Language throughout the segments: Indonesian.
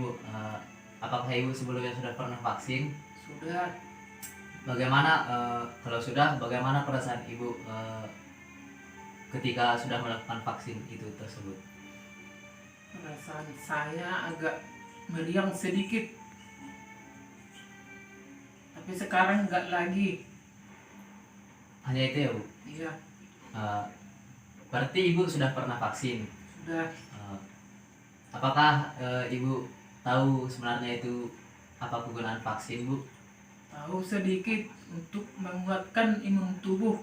Bu, apakah Ibu sebelumnya sudah pernah vaksin? Sudah. Bagaimana kalau sudah, bagaimana perasaan Ibu ketika sudah melakukan vaksin itu tersebut? Perasaan saya agak meriang sedikit, tapi sekarang enggak lagi. Hanya itu ya Bu? Iya, Eh, Berarti Ibu sudah pernah vaksin. sudah. Apakah Ibu tahu sebenarnya itu apa kegunaan vaksin Bu? Tahu sedikit untuk menguatkan imun tubuh.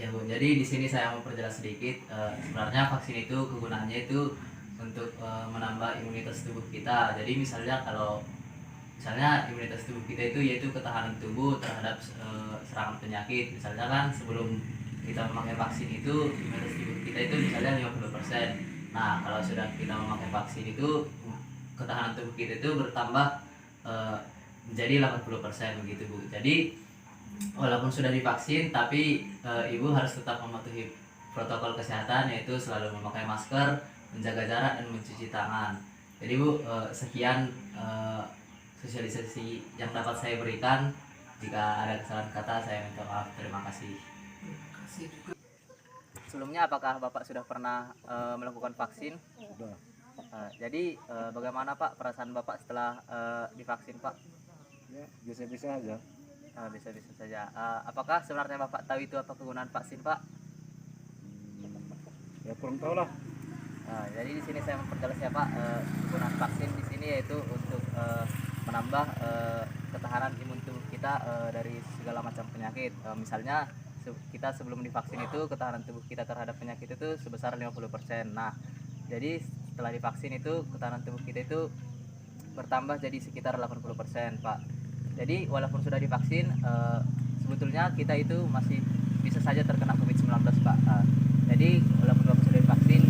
Ya Bu, jadi di sini saya mau perjelas sedikit. Sebenarnya vaksin itu kegunaannya itu untuk menambah imunitas tubuh kita. Jadi misalnya imunitas tubuh kita itu yaitu ketahanan tubuh terhadap serangan penyakit. Misalnya kan sebelum kita memakai vaksin itu imunitas tubuh kita itu misalnya 50%. Nah, kalau sudah kita memakai vaksin itu ketahanan tubuh kita itu bertambah eh, menjadi 80% begitu Bu. Jadi walaupun sudah divaksin tapi Ibu harus tetap mematuhi protokol kesehatan, yaitu selalu memakai masker, menjaga jarak dan mencuci tangan. Jadi Bu, sekian sosialisasi yang dapat saya berikan. Jika ada kesalahan kata saya minta maaf. Terima kasih. Terima kasih juga. Sebelumnya apakah Bapak sudah pernah melakukan vaksin? Sudah. Jadi bagaimana Pak perasaan Bapak setelah divaksin Pak? Ya, biasa-biasa aja. Bisa-bisa saja. Apakah sebenarnya Bapak tahu itu apa kegunaan vaksin Pak? Ya kurang tahu lah. Jadi di sini saya memperjelas ya Pak, kegunaan vaksin di sini yaitu untuk menambah ketahanan imun tubuh kita dari segala macam penyakit. Misalnya kita sebelum divaksin itu ketahanan tubuh kita terhadap penyakit itu sebesar 50%. Nah, jadi setelah divaksin itu ketahanan tubuh kita itu bertambah jadi sekitar 80% Pak. Jadi walaupun sudah divaksin, sebetulnya kita itu masih bisa saja terkena COVID-19 Pak. Jadi walaupun Bapak sudah divaksin,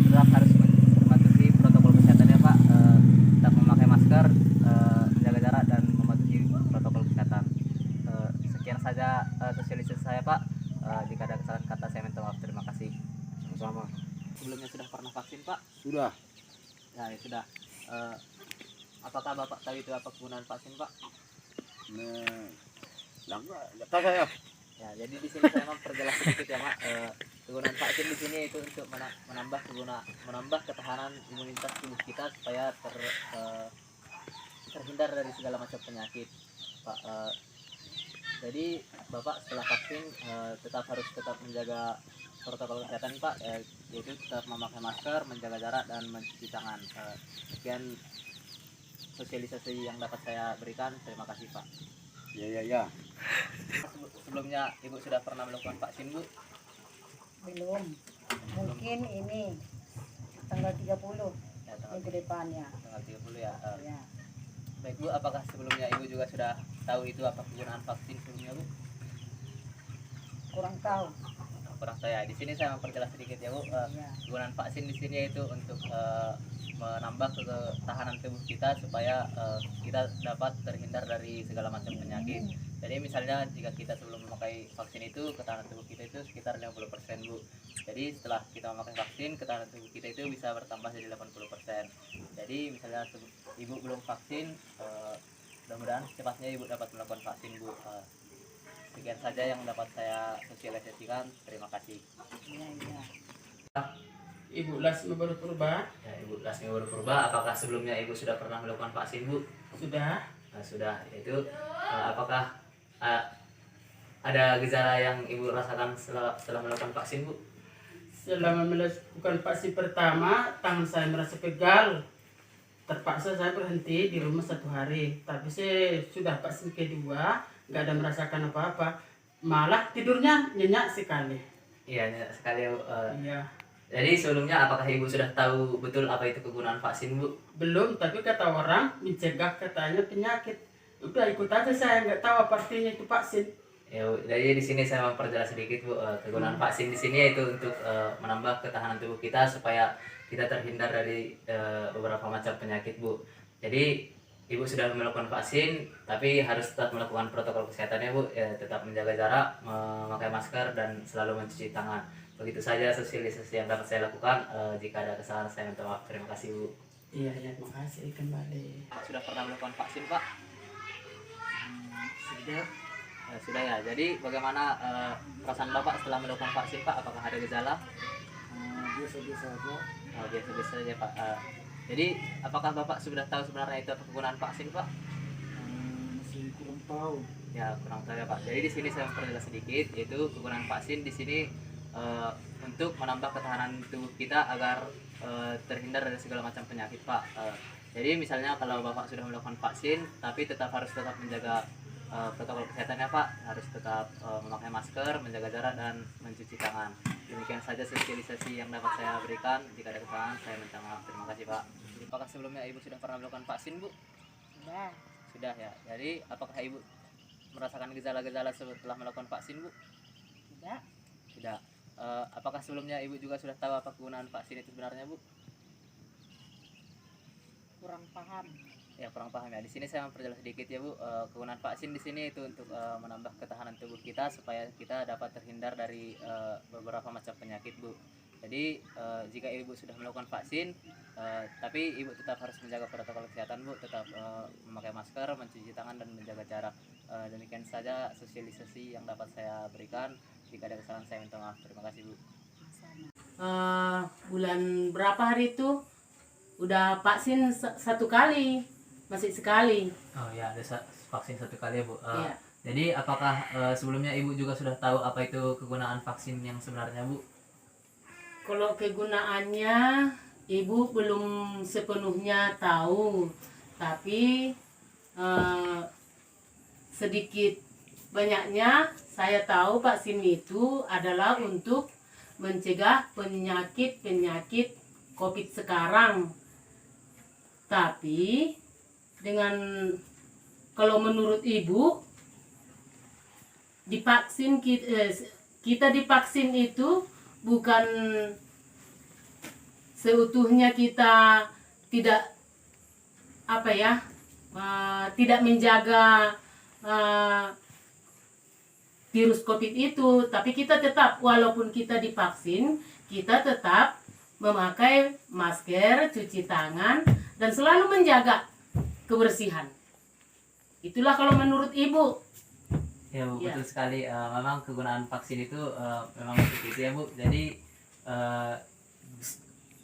tetap harus mematuhi protokol kesehatannya Pak. Tetap memakai masker, menjaga jarak dan mematuhi protokol kesehatan. Sekian saja sosialisasi saya Pak. Jika ada kesalahan kata saya minta maaf. Terima kasih. Sama-sama. Sebelumnya sudah pernah vaksin Pak? Sudah. Ya sudah. Apakah Bapak tahu itu apa kegunaan vaksin Pak? Nah, enggak tahu saya. Ya, jadi di sini saya memperjelas sedikit ya Pak. Kegunaan vaksin di sini itu untuk menambah ketahanan imunitas tubuh kita supaya terhindar dari segala macam penyakit Pak. Jadi Bapak setelah vaksin harus tetap menjaga protokol kesehatan Pak, yaitu tetap memakai masker, menjaga jarak dan mencuci tangan. Sekian sosialisasi yang dapat saya berikan. Terima kasih Pak. Ya. Sebelumnya Ibu sudah pernah melakukan vaksin Bu? Belum, mungkin ini tanggal 30 Ya, tanggal minggu depannya 30 ya. ya. Baik Bu, apakah sebelumnya Ibu juga sudah tahu itu apa kegunaan vaksin sebelumnya Bu? Kurang tahu Kurang saya. Di sini saya memperjelas sedikit ya Bu. ya. Kegunaan vaksin di sini yaitu untuk menambah ketahanan tubuh kita supaya kita dapat terhindar dari segala macam penyakit. Jadi misalnya jika kita sebelum memakai vaksin itu ketahanan tubuh kita itu sekitar 50% Bu. Jadi setelah kita memakai vaksin, ketahanan tubuh kita itu bisa bertambah jadi 80%. Jadi misalnya Ibu belum vaksin, mudah-mudahan secepatnya Ibu dapat melakukan vaksin Bu. Sekian saja yang dapat saya sosialisasikan. Terima kasih. Ya. Ibu Lasmi baru purba. Ya, Ibu Lasmi Baru Purba, apakah sebelumnya Ibu sudah pernah melakukan vaksin Bu? Sudah. Sudah. Itu apakah ada gejala yang Ibu rasakan setelah melakukan vaksin Bu? Selama melakukan vaksin pertama, tangan saya merasa pegal. Terpaksa saya berhenti di rumah 1 hari. Tapi saya sudah vaksin kedua, nggak ada merasakan apa-apa. Malah tidurnya nyenyak sekali. Iya, sekali. Iya. Jadi sebelumnya apakah Ibu sudah tahu betul apa itu kegunaan vaksin Bu? Belum, tapi kata orang mencegah katanya penyakit. Udah ikut aja, saya nggak tahu apa artinya itu vaksin. Ya, jadi di sini saya memperjelas sedikit Bu, kegunaan vaksin di sini yaitu untuk menambah ketahanan tubuh kita supaya kita terhindar dari beberapa macam penyakit Bu. Jadi Ibu sudah melakukan vaksin, tapi harus tetap melakukan protokol kesehatannya Bu, tetap menjaga jarak, memakai masker dan selalu mencuci tangan. Begitu saja sosialisasi yang dapat saya lakukan. Jika ada kesalahan saya minta maaf. Terima kasih Bu. Iya, ya, makasih kembali. Pak sudah pernah melakukan vaksin, Pak? Sudah. Sudah ya. Jadi bagaimana perasaan Bapak setelah melakukan vaksin, Pak? Apakah ada gejala? Biasa-biasa aja. Biasa-biasa saja, Pak. Jadi apakah Bapak sudah tahu sebenarnya itu apa kegunaan vaksin, Pak? Masih kurang tahu. Ya, kurang tahu ya, Pak. Jadi di sini saya memperjelas sedikit, yaitu kegunaan vaksin di sini untuk menambah ketahanan tubuh kita agar terhindar dari segala macam penyakit, Pak. Jadi misalnya kalau Bapak sudah melakukan vaksin, tapi harus tetap menjaga protokol kesehatannya, Pak. Harus tetap memakai masker, menjaga jarak dan mencuci tangan. Demikian saja sosialisasi yang dapat saya berikan. Jika ada kesalahan, saya minta maaf. Terima kasih, Pak. Apakah sebelumnya Ibu sudah pernah melakukan vaksin, Bu? Sudah. Sudah ya. Jadi apakah Ibu merasakan gejala-gejala setelah melakukan vaksin, Bu? Tidak. Tidak. Apakah sebelumnya Ibu juga sudah tahu apa kegunaan vaksin itu sebenarnya, Bu? Kurang paham. Ya, kurang paham ya. Di sini saya memperjelas sedikit ya, Bu. Kegunaan vaksin di sini itu untuk menambah ketahanan tubuh kita supaya kita dapat terhindar dari beberapa macam penyakit, Bu. Jadi jika Ibu sudah melakukan vaksin, tapi Ibu tetap harus menjaga protokol kesehatan, Bu. Tetap memakai masker, mencuci tangan dan menjaga jarak. Demikian saja sosialisasi yang dapat saya berikan. Jika ada kesalahan saya minta maaf. Terima kasih, Bu. Bulan berapa hari itu udah vaksin satu kali, masih sekali. Oh ya, ada vaksin satu kali ya, Bu. Iya. Jadi apakah sebelumnya Ibu juga sudah tahu apa itu kegunaan vaksin yang sebenarnya, Bu? Kalau kegunaannya ibu belum sepenuhnya tahu, tapi sedikit banyaknya saya tahu vaksin itu adalah untuk mencegah penyakit-penyakit COVID sekarang. Tapi kalau menurut ibu kita divaksin itu bukan seutuhnya kita tidak tidak menjaga virus COVID itu, tapi kita tetap, walaupun kita divaksin, kita tetap memakai masker, cuci tangan, dan selalu menjaga kebersihan. Itulah kalau menurut ibu. Ya, Bu, Ya. betul sekali. Memang kegunaan vaksin itu memang seperti itu ya, Bu. Jadi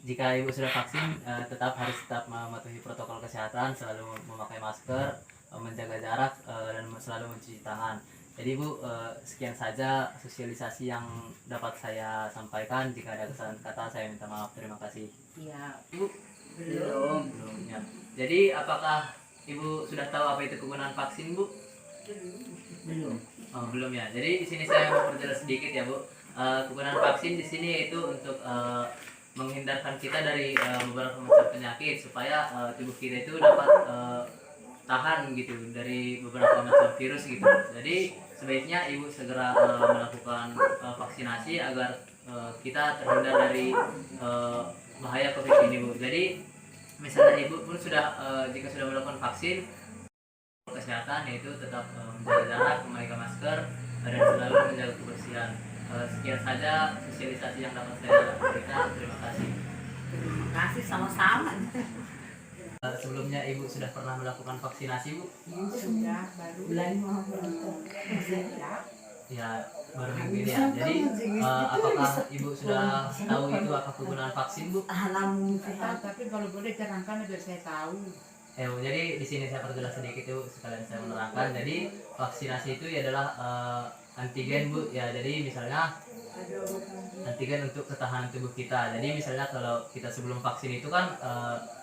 jika Ibu sudah vaksin, harus tetap mematuhi protokol kesehatan, selalu memakai masker, menjaga jarak, dan selalu mencuci tangan. Jadi Bu, sekian saja sosialisasi yang dapat saya sampaikan. Jika ada kesalahan kata, saya minta maaf. Terima kasih. Ya, Bu, belum ya. Jadi apakah Ibu sudah tahu apa itu kegunaan vaksin, Bu? belum. Oh, belum ya. Jadi di sini saya mau perjelas sedikit ya, Bu. Kegunaan vaksin di sini yaitu untuk menghindarkan kita dari beberapa macam penyakit supaya tubuh kita itu dapat tahan gitu dari beberapa macam virus gitu. Jadi sebaiknya Ibu segera melakukan vaksinasi agar kita terhindar dari bahaya COVID ini, Bu. Jadi misalnya Ibu pun jika sudah melakukan vaksin, kesehatan yaitu tetap menjaga jarak, memakai masker, dan selalu menjaga kebersihan. Sekian saja sosialisasi yang dapat saya berikan. Terima kasih. Terima kasih, sama-sama. Sebelumnya Ibu sudah pernah melakukan vaksinasi, Bu? Sudah, baru bulan Ya, baru minggu ini ya. Jadi apakah Ibu sudah tahu itu apa kegunaan vaksin, Bu? tapi kalau boleh terangkan biar saya tahu. Jadi di sini saya perjelas sedikit itu sekalian saya menerangkan. Jadi vaksinasi itu adalah antigen, Bu. Ya, jadi misalnya antigen untuk ketahanan tubuh kita. Jadi misalnya kalau kita sebelum vaksin itu kan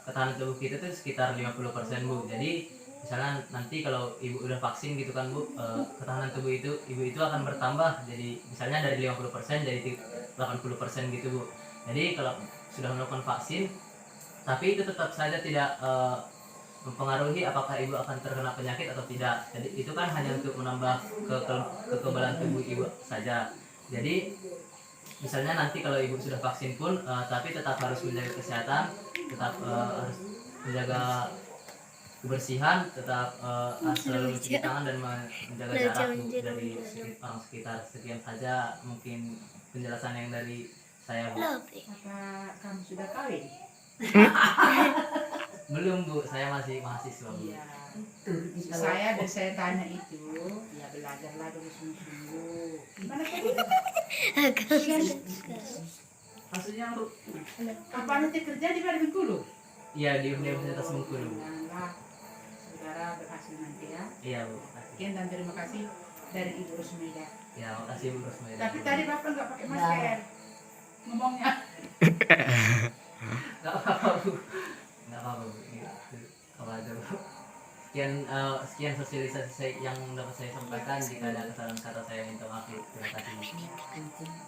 ketahanan tubuh kita itu sekitar 50%, Bu. Jadi misalnya nanti kalau Ibu udah vaksin gitu kan, Bu, ketahanan tubuh Ibu itu akan bertambah. Jadi misalnya dari 50% jadi 80% gitu, Bu. Jadi kalau sudah melakukan vaksin tapi itu tetap saja tidak mempengaruhi apakah Ibu akan terkena penyakit atau tidak. Jadi itu kan hanya untuk menambah kekebalan tubuh Ibu saja. Jadi misalnya nanti kalau Ibu sudah vaksin pun tapi tetap harus menjaga kesehatan, tetap harus menjaga kebersihan, tetap selalu mencuci tangan dan menjaga jarak, Bu, dari orang sekitar. Sekian saja mungkin penjelasan yang dari saya, Bu. Apa kamu sudah kawin? Belum Bu, saya masih mahasiswa Bu. Iya. Saya dan saya tanya itu, ya belajarlah dulu sungguh-sungguh. Gimana tadi? Maksudnya Bu? Apa nanti kerja di mana Bengkulu? Iya di Universitas Bengkulu. Janganlah saudara berhasil nanti ya. Iya Bu. Sekian dan terima kasih dari Ibu Rusmida. Ya makasih Bu Rosmeda. Tapi tadi Bapak nggak pakai masker. Ngomongnya. Nggak apa-apa Bu. Nggak apa-apa Bu. Gitu. Apa aja Bu. Sekian sosialisasi yang dapat saya sampaikan. Jika ada kesalahan kata saya minta maaf. Terima kasih.